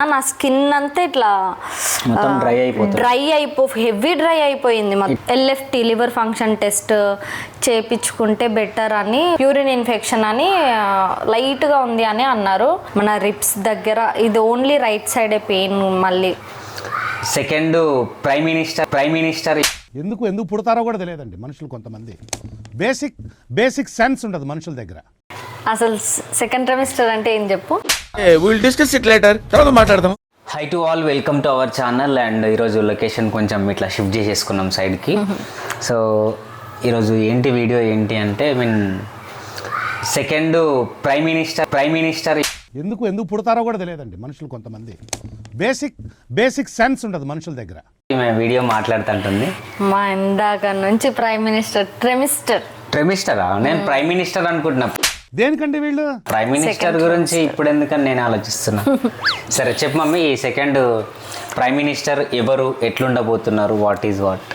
నా స్కిన్ అంతా ఇట్లా హెవీ డ్రై అయిపోయింది. ఎల్ఎఫ్టి లివర్ ఫంక్షన్ టెస్ట్ చేపించుకుంటే బెటర్ అని, యూరిన్ ఇన్ఫెక్షన్ అని లైట్గా ఉంది అని అన్నారు. మన రిప్స్ దగ్గర ఇది ఓన్లీ రైట్ సైడే పెయిన్. మళ్ళీ సెకండ్ ప్రైమ్ మినిస్టర్ ఎందుకు పుడతారో కూడా తెలియదండి మనుషులు. కొంతమంది బేసిక్ సెన్స్ ఉండదు మనుషుల దగ్గర. అసలు సెకండ్ ట్రైమిస్టర్ అంటే ఏం చెప్పు. విల్ డిస్కస్ ఇట్ లేటర్, తర్వాత మాట్లాడదాం. High to all, welcome to our channel. And ఈరోజు లొకేషన్ కొంచెం ఇట్లా షిఫ్ట్ చేసేసుకున్నాం సైడ్కి. సో ఈరోజు వీడియో ఏంటి అంటే సెకండ్ ప్రైమ్ మినిస్టర్ ఎందుకు పుడతారో కూడా తెలియదండి మనుషులు. కొంతమంది బేసిక్ సెన్స్ ఉండదు మనుషుల దగ్గర. వీడియో మాట్లాడుతుంటుంది. మా ఇందాక నుంచి ప్రైమ్ మినిస్టర్ ట్రెమిస్టరా? నేను ప్రైమ్ మినిస్టర్ అనుకుంటున్నా. దేనికండి వీళ్ళు ప్రైమ్ మినిస్టర్ గురించి ఇప్పుడు ఎందుకని నేను ఆలోచిస్తున్నా. సరే చెప్పు మమ్మీ, ఈ సెకండ్ ప్రైమ్ మినిస్టర్ ఎవరు, ఎట్లుండబోతున్నారు, వాట్ ఈజ్ వాట్?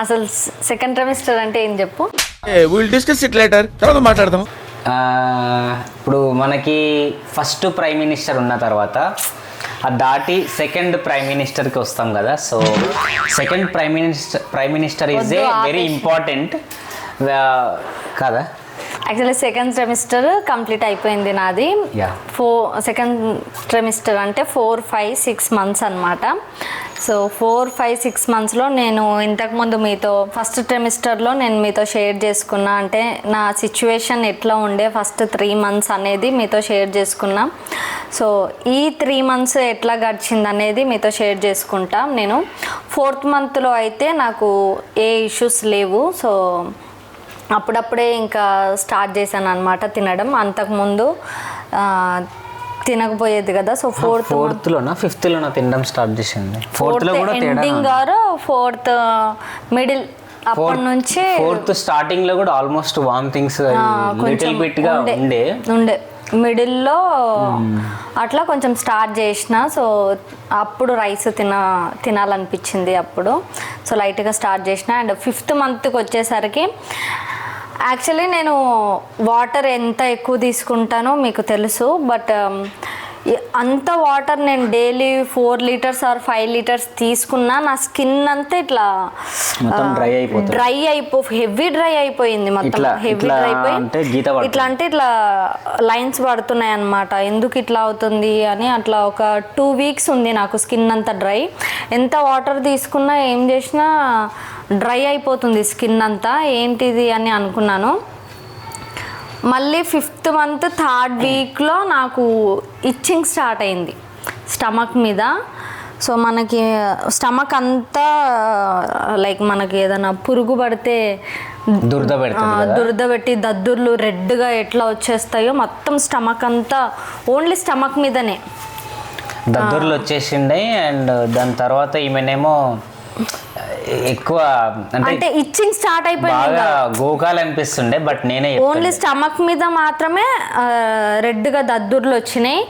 అసలు సెకండ్ ట్రైమిస్టర్ అంటే ఏం చెప్పు. విల్ డిస్కస్ ఇట్ లేటర్, తర్వాత మాట్లాడదాం. ఇప్పుడు మనకి ఫస్ట్ ప్రైమ్ మినిస్టర్ ఉన్న తర్వాత అది దాటి సెకండ్ ప్రైమ్ మినిస్టర్కి వస్తాం కదా. So second prime minister is a very important కదా. యాక్చువల్లీ సెకండ్ ట్రైమిస్టర్ కంప్లీట్ అయిపోయింది నాది. సెకండ్ ట్రైమిస్టర్ అంటే 4-5-6 months అనమాట. సో 4-5-6 monthsలో నేను ఇంతకుముందు మీతో ఫస్ట్ ట్రైమిస్టర్లో నేను మీతో షేర్ చేసుకున్నా. అంటే నా సిచ్యువేషన్ ఎట్లా ఉండే ఫస్ట్ 3 months అనేది మీతో షేర్ చేసుకున్నా. సో ఈ 3 months ఎట్లా గడిచింది అనేది మీతో షేర్ చేసుకుంటా. నేను 4th monthలో అయితే నాకు ఏ ఇష్యూస్ లేవు. సో అప్పుడప్పుడే ఇంకా స్టార్ట్ చేశాను అనమాట తినడం. అంతకుముందు తినకపోయేది కదా. సో ఫోర్త్లోనా ఫిఫ్త్లోనా తినడం స్టార్ట్ చేసింది. Fourth ending or 4th middle అప్పటి నుంచి. 4th స్టార్టింగ్ లో కూడా ఆల్మోస్ట్ వామిటింగ్స్ లిటిల్ బిట్ గా ఉండే మిడిల్లో అట్లా కొంచెం స్టార్ట్ చేసిన. సో అప్పుడు రైస్ తినాలనిపించింది అప్పుడు. సో లైట్గా స్టార్ట్ చేసిన. అండ్ 5th monthకి వచ్చేసరికి యాక్చువల్లీ నేను వాటర్ ఎంత ఎక్కువ తీసుకుంటానో మీకు తెలుసు. బట్ అంత వాటర్ నేను డైలీ 4 liters or 5 liters తీసుకున్నా నా స్కిన్ అంతా ఇట్లా హెవీ డ్రై అయిపోయింది. మొత్తం హెవీ డ్రై అయిపోయి ఇట్లా లైన్స్ పడుతున్నాయి అనమాట. ఎందుకు ఇట్లా అవుతుంది అని అట్లా ఒక 2 weeks ఉంది నాకు స్కిన్ అంతా డ్రై. ఎంత వాటర్ తీసుకున్నా ఏం చేసినా డ్రై అయిపోతుంది స్కిన్ అంతా. ఏంటిది అని అనుకున్నాను. మళ్ళీ 5th month 3rd weekలో నాకు ఇచ్చింగ్ స్టార్ట్ అయింది స్టమక్ మీద. సో మనకి స్టమక్ అంతా లైక్ మనకి ఏదైనా పురుగు పడితే దురద పెట్టి దద్దుర్లు రెడ్గా ఎట్లా వచ్చేస్తాయో మొత్తం స్టమక్ అంతా ఓన్లీ స్టమక్ మీదనే దద్దుర్లు వచ్చేసిండే. అండ్ దాని తర్వాత ఈమెనేమో ఎక్కువ అంటే ఇచ్చింగ్ స్టార్ట్ అయిపోయింది. గోకాలు అనిపిస్తుండే. బట్ నేనే ఓన్లీ స్టమక్ మీద మాత్రమే రెడ్గా దద్దుర్లు వచ్చినాయి.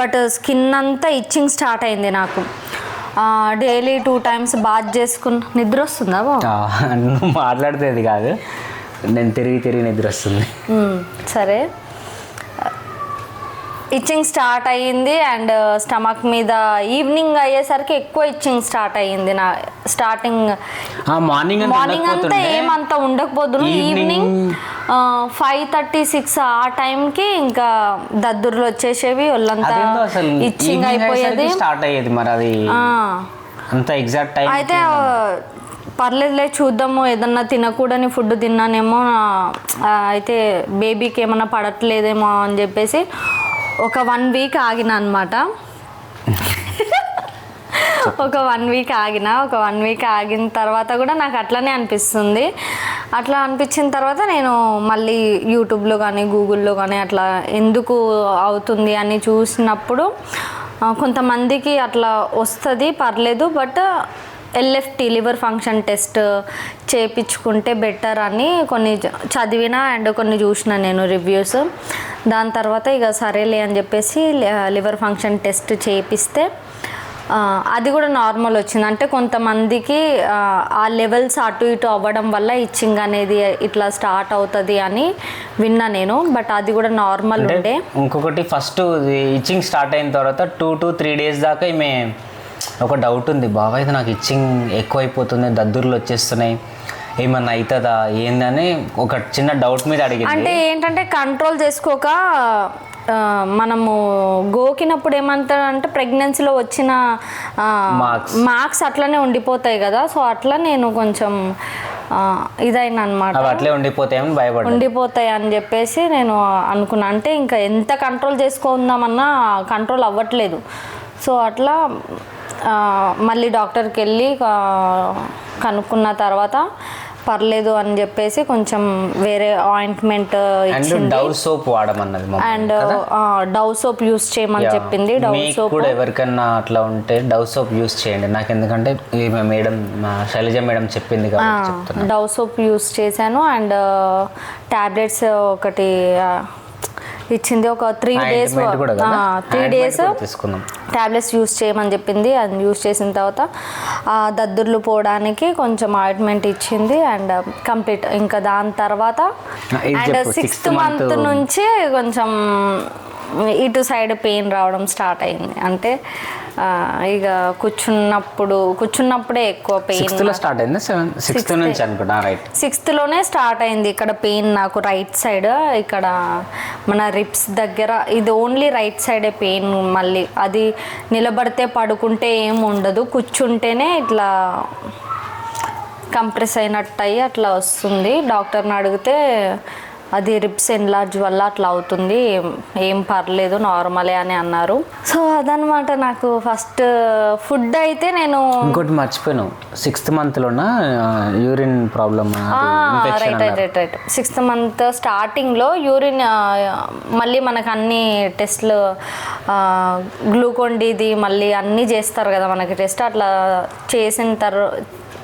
బట్ స్కిన్ అంతా ఇచ్చింగ్ స్టార్ట్ అయింది నాకు. డైలీ 2 times బాత్ చేసుకున్న. నిద్ర వస్తుందా? నువ్వు మాట్లాడితేది కాదు, నేను తిరిగి నిద్ర వస్తుంది. సరే, ఇచ్చింగ్ స్టార్ట్ అయ్యింది. అండ్ స్టమక్ మీద ఈవినింగ్ అయ్యేసరికి ఎక్కువ ఇచ్చింగ్ స్టార్ట్ అయ్యింది. నా స్టార్టింగ్ మార్నింగ్ అంతా ఏమంతా ఉండకపోదును. ఈవినింగ్ 5:30-6 ఆ టైంకి ఇంకా దద్దుర్లు వచ్చేసేవి, ఒళ్ళంతా ఇచ్చింగ్ అయిపోయేది. స్టార్ట్ అయ్యేది మరి అది అంత ఎగ్జాక్ట్ టైం అయితే పర్లేదులే చూద్దాము, ఏదన్నా తినకూడని ఫుడ్ తిన్నానేమో, అయితే బేబీకి ఏమన్నా పడట్లేదేమో అని చెప్పేసి ఒక 1 week ఆగిన అనమాట. ఒక 1 week ఆగిన తర్వాత కూడా నాకు అట్లనే అనిపిస్తుంది. అట్లా అనిపించిన తర్వాత నేను మళ్ళీ యూట్యూబ్లో కానీ గూగుల్లో కానీ అట్లా ఎందుకు అవుతుంది అని చూసినప్పుడు కొంతమందికి అట్లా వస్తుంది, పర్లేదు, but LFT liver function test చేయించుకుంటే బెటర్ అని కొన్ని చదివిన అండ్ కొన్ని చూసిన నేను రివ్యూస్. దాని తర్వాత ఇక సరేలే అని చెప్పేసి లివర్ ఫంక్షన్ టెస్ట్ చేపిస్తే అది కూడా నార్మల్ వచ్చింది. అంటే కొంతమందికి ఆ లెవెల్స్ అటు ఇటు అవ్వడం వల్ల ఇచ్చింగ్ అనేది ఇట్లా స్టార్ట్ అవుతుంది అని విన్నా నేను. బట్ అది కూడా నార్మల్ ఉండే. ఇంకొకటి ఫస్ట్ ఇచ్చింగ్ స్టార్ట్ అయిన తర్వాత 2 to 3 days దాకా ఈమె ఒక డౌట్ ఉంది, బాబా ఇది నాకు ఇచ్చింగ్ ఎక్కువైపోతుంది, దద్దుర్లు వచ్చేస్తున్నాయి, ఏమన్నా అవుతుందా ఏందని ఒక చిన్న డౌట్ మీద అడిగింది. అంటే ఏంటంటే కంట్రోల్ చేసుకోక మనము గోకినప్పుడు ఏమంటారంటే ప్రెగ్నెన్సీలో వచ్చిన మార్క్స్ అట్లనే ఉండిపోతాయి కదా. సో అట్లా నేను కొంచెం ఇదైనా అనమాట, అట్లే ఉండిపోతాయి అని చెప్పేసి నేను అనుకున్నా. అంటే ఇంకా ఎంత కంట్రోల్ చేసుకుందామన్నా కంట్రోల్ అవ్వట్లేదు. సో అట్లా మళ్ళీ డాక్టర్కి వెళ్ళి కనుక్కున్న తర్వాత పర్లేదు అని చెప్పేసి కొంచెం వేరే ఆయింట్మెంట్ ఇచ్చింది. డవ్ సోప్ వాడమన్నది అండ్ డవ్ సోప్ యూస్ చేయమని చెప్పింది. డవ్ సోప్ కూడా ఎవరికన్నా అట్లా ఉంటే డవ్ సోప్ యూస్ చేయండి. నాకు ఎందుకంటే మేడం శైలజ మేడం చెప్పింది కాబట్టి చెప్తున్నా. డవ్ సోప్ యూస్ చేశాను. అండ్ టాబ్లెట్స్ ఒకటి ఇచ్చింది, ఒక 3 days తీసుకున్నాం. టాబ్లెట్స్ యూస్ చేయమని చెప్పింది. అది యూస్ చేసిన తర్వాత దద్దుర్లు పోవడానికి కొంచెం ఆయింట్మెంట్ ఇచ్చింది. అండ్ కంప్లీట్ ఇంకా దాని తర్వాత అండ్ 6th month నుంచి కొంచెం ఇటు సైడ్ పెయిన్ రావడం స్టార్ట్ అయింది. అంటే ఇక కూర్చున్నప్పుడే ఎక్కువ పెయిన్. 6th లోనే స్టార్ట్ అయింది ఇక్కడ పెయిన్ నాకు రైట్ సైడ్, ఇక్కడ మన రిప్స్ దగ్గర. ఇది ఓన్లీ రైట్ సైడే పెయిన్. మళ్ళీ అది నిలబడితే పడుకుంటే ఏం ఉండదు, కూర్చుంటేనే ఇట్లా కంప్రెస్ అయినట్టు అయ్యి అట్లా వస్తుంది. డాక్టర్ని అడిగితే అది రిప్స్ ఎన్లార్జ్ వల్ల అట్లా అవుతుంది, ఏం పర్లేదు నార్మలే అని అన్నారు. సో అదనమాట నాకు ఫస్ట్ ఫుడ్ అయితే నేను ఇంకోటి మర్చిపోయాను, 6th month urine problem. Right 6th month స్టార్టింగ్లో యూరిన్ మళ్ళీ మనకు అన్ని టెస్ట్లు గ్లూకోన్ డిది మళ్ళీ అన్నీ చేస్తారు కదా మనకి టెస్ట్. అట్లా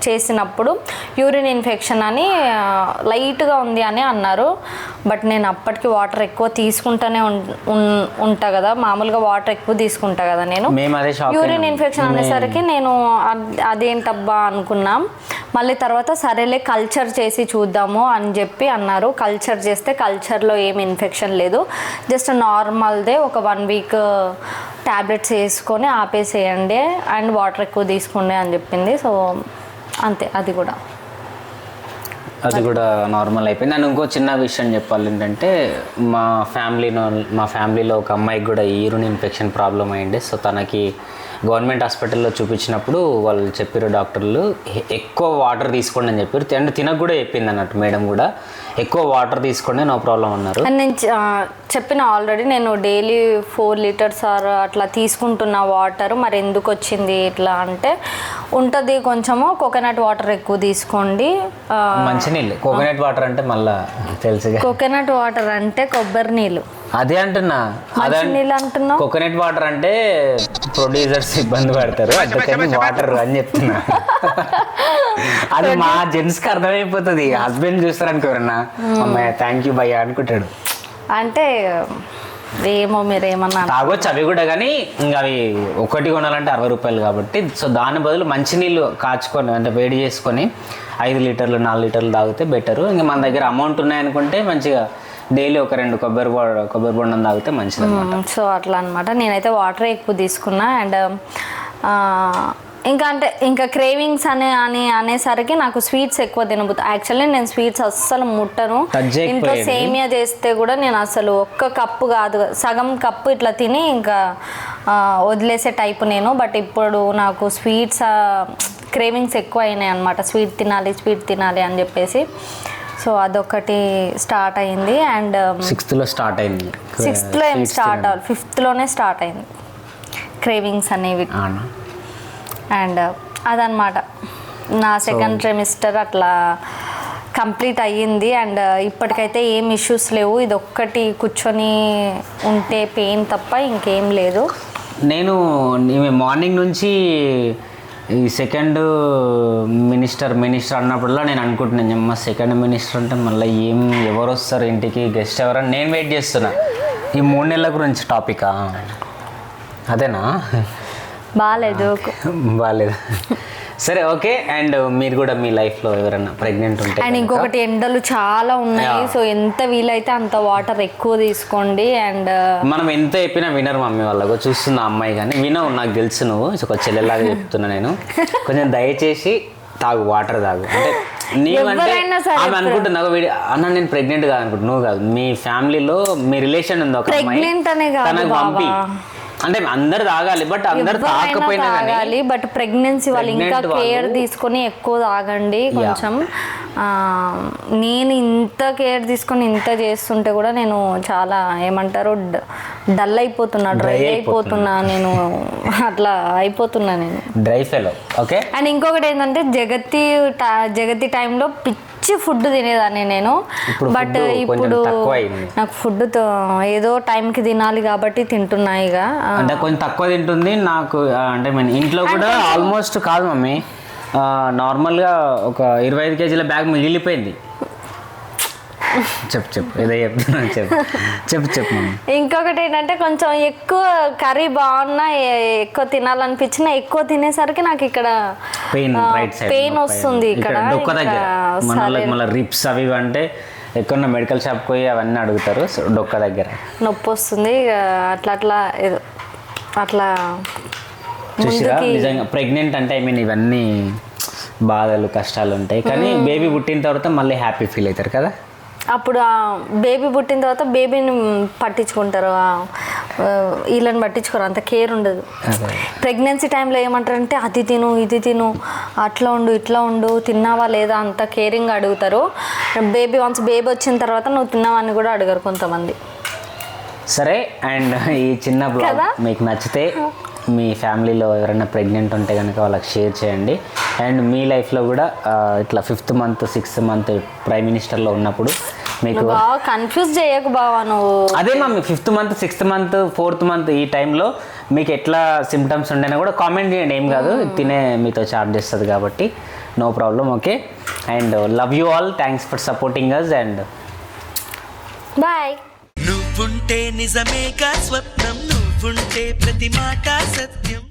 చేసినప్పుడు యూరిన్ ఇన్ఫెక్షన్ అని లైట్గా ఉంది అని అన్నారు. బట్ నేను అప్పటికి వాటర్ ఎక్కువ తీసుకుంటూనే ఉంటా కదా, మామూలుగా వాటర్ ఎక్కువ తీసుకుంటా కదా నేను. యూరిన్ ఇన్ఫెక్షన్ అనేసరికి నేను అదేంటబ్బా అనుకున్నాం. మళ్ళీ తర్వాత సరేలే కల్చర్ చేసి చూద్దాము అని చెప్పి అన్నారు. కల్చర్ చేస్తే కల్చర్లో ఏమి ఇన్ఫెక్షన్ లేదు, జస్ట్ నార్మల్దే, ఒక 1 week ట్యాబ్లెట్స్ వేసుకొని ఆపేసేయండి అండ్ వాటర్ ఎక్కువ తీసుకోండి అని చెప్పింది. సో అంతే, అది కూడా నార్మల్ అయిపోయింది. నన్ను ఇంకో చిన్న విషయం చెప్పాలి ఏంటంటే, మా ఫ్యామిలీలో ఒక అమ్మాయికి కూడా యూరిన్ ఇన్ఫెక్షన్ ప్రాబ్లం అయ్యింది. సో తనకి గవర్నమెంట్ హాస్పిటల్లో చూపించినప్పుడు వాళ్ళు చెప్పారు డాక్టర్లు ఎక్కువ వాటర్ తీసుకోండి అని చెప్పారు. అండ్ తినకు కూడా చెప్పింది అన్నట్టు మేడం కూడా, ఎక్కువ వాటర్ తీసుకోండి నో ప్రాబ్లం అన్నారు. నేను చెప్పిన ఆల్రెడీ నేను డైలీ 4 liters అట్లా తీసుకుంటున్న వాటర్. మరి ఎందుకు వచ్చింది ఇట్లా అంటే, ఉంటుంది కొంచెము కోకోనట్ వాటర్ ఎక్కువ తీసుకోండి. మంచినీళ్ళు, కోకోనట్ వాటర్ అంటే మళ్ళీ తెలుసు, కోకోనట్ వాటర్ అంటే కొబ్బరి నీళ్ళు, అదే అంటున్నా. నీళ్ళు అంటున్నా, కోకోనట్ వాటర్ అంటే ప్రొడ్యూసర్స్ ఇబ్బంది పడతారు, అందుకని వాటర్ అని చెప్తున్నా. అది మా జెంట్స్కి అర్థమైపోతుంది, హస్బెండ్ చూస్తారు అనుకోరన్నా, అమ్మాయి థ్యాంక్ యూ భయ్యా అనుకుంటాడు. అంటే ఏమో మీరేమన్నా తాగొచ్చు అవి కూడా, కానీ ఇంకా అవి ఒకటి కొనాలంటే 60 రూపాయలు కాబట్టి. సో దాని బదులు మంచినీళ్ళు కాచుకొని అంటే వేడి చేసుకొని 5 లీటర్లు 4 లీటర్లు తాగితే బెటరు. ఇంకా మన దగ్గర అమౌంట్ ఉన్నాయనుకుంటే మంచిగా డైలీ ఒక 2 కొబ్బరి బొండం తాగితే మంచిది అనమాట. సో అట్లా అనమాట. నేనైతే వాటర్ ఎక్కువ తీసుకున్నా. అండ్ ఇంకా క్రేవింగ్స్ అనేసరికి నాకు స్వీట్స్ ఎక్కువ తినబోతుంది. యాక్చువల్లీ నేను స్వీట్స్ అస్సలు ముట్టను. ఇంట్లో సేమియా చేస్తే కూడా నేను అసలు 1 కప్పు కాదు, సగం కప్పు ఇట్లా తిని ఇంకా వదిలేసే టైపు నేను. బట్ ఇప్పుడు నాకు స్వీట్స్ క్రేవింగ్స్ ఎక్కువ అయినాయి అనమాట, స్వీట్ తినాలి అని చెప్పేసి. సో అదొకటి స్టార్ట్ అయింది. అండ్ 6th లో స్టార్ట్ అయింది, 6th లో ఏం స్టార్ట్ అవ్వాలి, 5th లోనే స్టార్ట్ అయింది క్రేవింగ్స్ అనేవి. అండ్ అదనమాట నా సెకండ్ ట్రైమిస్టర్ అట్లా కంప్లీట్ అయ్యింది. అండ్ ఇప్పటికైతే ఏం ఇష్యూస్ లేవు, ఇది ఒక్కటి కూర్చొని ఉంటే పెయిన్ తప్ప ఇంకేం లేదు. నేను మార్నింగ్ నుంచి ఈ సెకండ్ మినిస్టర్ అన్నప్పుడల్లా నేను అనుకుంటున్నాను, అమ్మ సెకండ్ మినిస్టర్ అంటే మళ్ళీ ఎవరు వస్తారు ఇంటికి, గెస్ట్ ఎవరని నేను వెయిట్ చేస్తున్నా. ఈ 3 నెలల గురించి టాపికా అదేనా? బాగాలేదు. బాగాలేదు. సరే ఓకే. అండ్ మీరు కూడా మీ లైఫ్లో ఎవరైనా ప్రెగ్నెంట్ ఉంటే అండ్ ఇంకొకటి ఎండలు చాలా ఉన్నాయి, సో ఎంత వీలైతే అంత వాటర్ ఎక్కువ తీసుకోండి. అండ్ మనం ఎంత చెప్పినా వినరు మమ్మీ వాళ్ళకు. చూస్తున్న అమ్మాయి కానీ వినవు, నాకు తెలుసు నువ్వు ఒక చెల్లెలాగా చెప్తున్నా నేను. కొంచెం దయచేసి తాగు, వాటర్ తాగు. అంటే నీవంటే ఆమె అనుకుంటున్నా అన్న నేను ప్రెగ్నెంట్ కాదు అనుకుంటా. నువ్వు కాదు, మీ ఫ్యామిలీలో మీ రిలేషన్ ఉంది ఒక అమ్మాయి, తనకు పంపి. అంటే అందరు తాగాలి, బట్ అందరు తాగకపోయినా తాగాలి, బట్ ప్రెగ్నెన్సీ వాళ్ళు ఇంకా కేర్ తీసుకొని ఎక్కువ తాగండి కొంచెం. నేను ఇంత కేర్ తీసుకొని ఇంత చేస్తుంటే కూడా నేను చాలా ఏమంటారు డల్ అయిపోతున్నా, డ్రై అయిపోతున్నా, నేను అట్లా అయిపోతున్నా, నేను డ్రై ఫెలో. ఓకే. అండ్ ఇంకొకటి ఏంటంటే జగతి టైంలో పిచ్చి ఫుడ్ తినేదాన్ని నేను, బట్ ఇప్పుడు నాకు ఫుడ్ ఏదో టైంకి తినాలి కాబట్టి తింటున్నా. ఇక అంటే కొంచెం తక్కువ తింటుంది నాకు. అంటే ఇంట్లో కూడా ఆల్మోస్ట్ కాదు మమ్మీ, నార్మల్గా ఒక 25 కేజీల బ్యాగ్ మిగిలిపోయింది. చెప్పు ఏదో చెప్తున్నా, చెప్పు మమ్మీ. ఇంకొకటి ఏంటంటే కొంచెం ఎక్కువ కర్రీ బాగున్నా, ఎక్కువ తినాలనిపించినా ఎక్కువ తినేసరికి నాకు ఇక్కడ పెయిన్ వస్తుంది. ఇక్కడ డొక్క దగ్గర మళ్ళీ రిప్స్ అవి అంటే ఎక్కువ మెడికల్ షాప్కి పోయి అవన్నీ అడుగుతారు. సో డొక్క దగ్గర నొప్పి వస్తుంది. అట్లా చూసిరా, నిజంగా ప్రెగ్నెంట్ అంటే ఇవన్నీ బాధలు కష్టాలు ఉంటాయి. కానీ బేబీ పుట్టిన తర్వాత మళ్ళీ హ్యాపీ ఫీల్ అవుతారు కదా. అప్పుడు ఆ బేబీ పుట్టిన తర్వాత బేబీని పట్టించుకుంటారు, వీళ్ళని పట్టించుకోరు, అంత కేర్ ఉండదు. ప్రెగ్నెన్సీ టైంలో ఏమంటారంటే అది తిను ఇది తిను, అట్లా ఉండు ఇట్లా ఉండు, తిన్నావా లేదా అంత కేరింగ్ అడుగుతారు. వన్స్ బేబీ వచ్చిన తర్వాత నువ్వు తిన్నావా అని కూడా అడగరు కొంతమంది. సరే. అండ్ ఈ చిన్న బ్లాగ్ మీకు నచ్చితే మీ ఫ్యామిలీలో ఎవరైనా ప్రెగ్నెంట్ ఉంటే కనుక వాళ్ళకి షేర్ చేయండి. అండ్ మీ లైఫ్లో కూడా ఇట్లా 5th month 6th month prime మినిస్టర్లో ఉన్నప్పుడు మీకు కన్ఫ్యూజ్ చేయకు బావా నువ్వు. అదే mummy 5th month 6th month 4th month ఈ టైంలో మీకు ఎట్లా సిమ్టమ్స్ ఉండేనా కూడా కామెంట్ చేయండి. ఏం కాదు, తినే మీతో చాట్ చేస్తుంది కాబట్టి no problem. Okay. And love you all, thanks for supporting us. And bye. నువ్వుంటే నిజమేగా స్వప్నం, నువ్వుంటే ప్రతి మాట సత్యం.